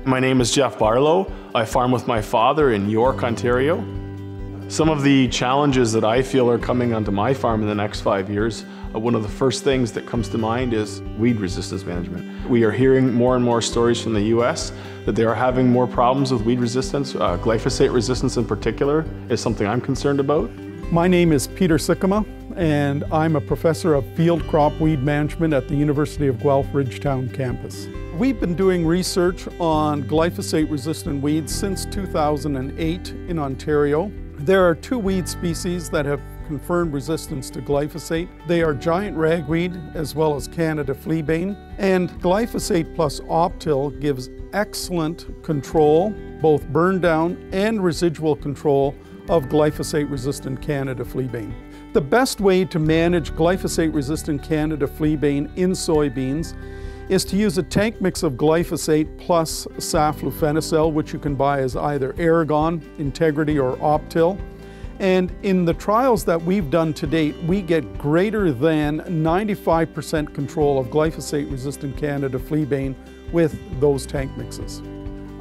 My name is Jeff Barlow. I farm with my father in York, Ontario. Some of the challenges that I feel are coming onto my farm in the next 5 years, one of the first things that comes to mind is weed resistance management. We are hearing more and more stories from the US that they are having more problems with weed resistance. Glyphosate resistance in particular is something I'm concerned about. My name is Peter Sikkema, and I'm a professor of field crop weed management at the University of Guelph Ridgetown campus. We've been doing research on glyphosate-resistant weeds since 2008 in Ontario. There are 2 weed species that have confirmed resistance to glyphosate. They are giant ragweed as well as Canada fleabane. And glyphosate plus Optil gives excellent control, both burn down and residual control of glyphosate-resistant Canada fleabane. The best way to manage glyphosate-resistant Canada fleabane in soybeans is to use a tank mix of glyphosate plus saflufenicel, which you can buy as either Aragon, Integrity, or Optil. And in the trials that we've done to date, we get greater than 95% control of glyphosate-resistant Canada fleabane with those tank mixes.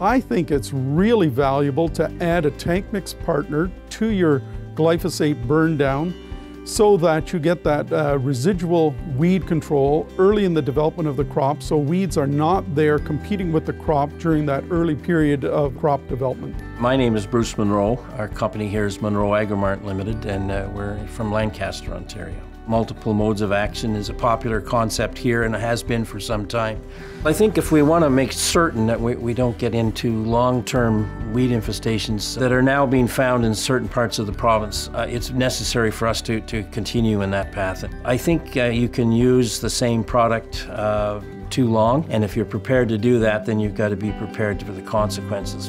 I think it's really valuable to add a tank mix partner to your glyphosate burn down so that you get that residual weed control early in the development of the crop, so weeds are not there competing with the crop during that early period of crop development. My name is Bruce Munro. Our company here is Munro Agromart Limited, and we're from Lancaster, Ontario. Multiple modes of action is a popular concept here and has been for some time. I think if we want to make certain that we don't get into long-term weed infestations that are now being found in certain parts of the province, it's necessary for us to continue in that path. I think you can use the same product too long, and if you're prepared to do that, then you've got to be prepared for the consequences.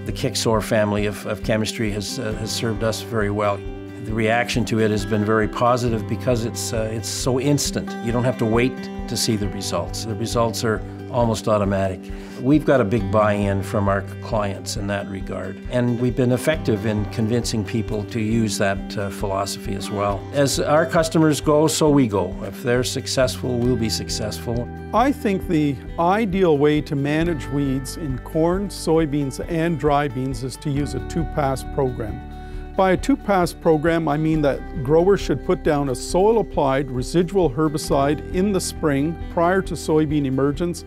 The Kicksor family of chemistry has served us very well. The reaction to it has been very positive because it's so instant. You don't have to wait to see the results. The results are almost automatic. We've got a big buy-in from our clients in that regard, and we've been effective in convincing people to use that philosophy as well. As our customers go, so we go. If they're successful, we'll be successful. I think the ideal way to manage weeds in corn, soybeans, and dry beans is to use a 2-pass program. By a 2-pass program, I mean that growers should put down a soil-applied residual herbicide in the spring prior to soybean emergence,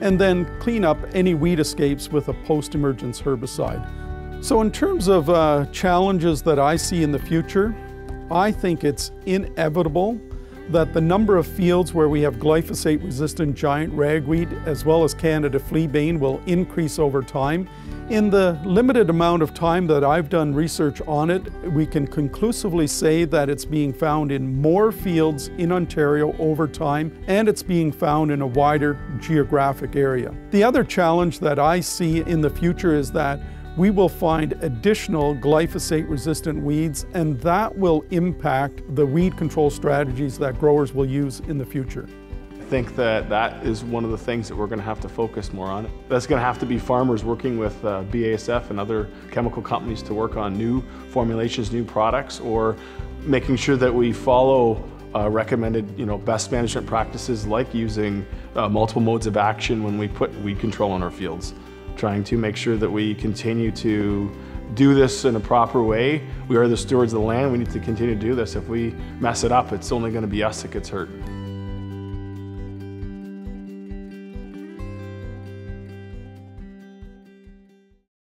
and then clean up any weed escapes with a post-emergence herbicide. So in terms of challenges that I see in the future, I think it's inevitable that the number of fields where we have glyphosate-resistant giant ragweed as well as Canada fleabane will increase over time. In the limited amount of time that I've done research on it, we can conclusively say that it's being found in more fields in Ontario over time, and it's being found in a wider geographic area. The other challenge that I see in the future is that we will find additional glyphosate-resistant weeds, and that will impact the weed control strategies that growers will use in the future. I think that is one of the things that we're going to have to focus more on. That's going to have to be farmers working with BASF and other chemical companies to work on new formulations, new products, or making sure that we follow recommended best management practices like using multiple modes of action when we put weed control in our fields. Trying to make sure that we continue to do this in a proper way. We are the stewards of the land. We need to continue to do this. If we mess it up, it's only going to be us that gets hurt.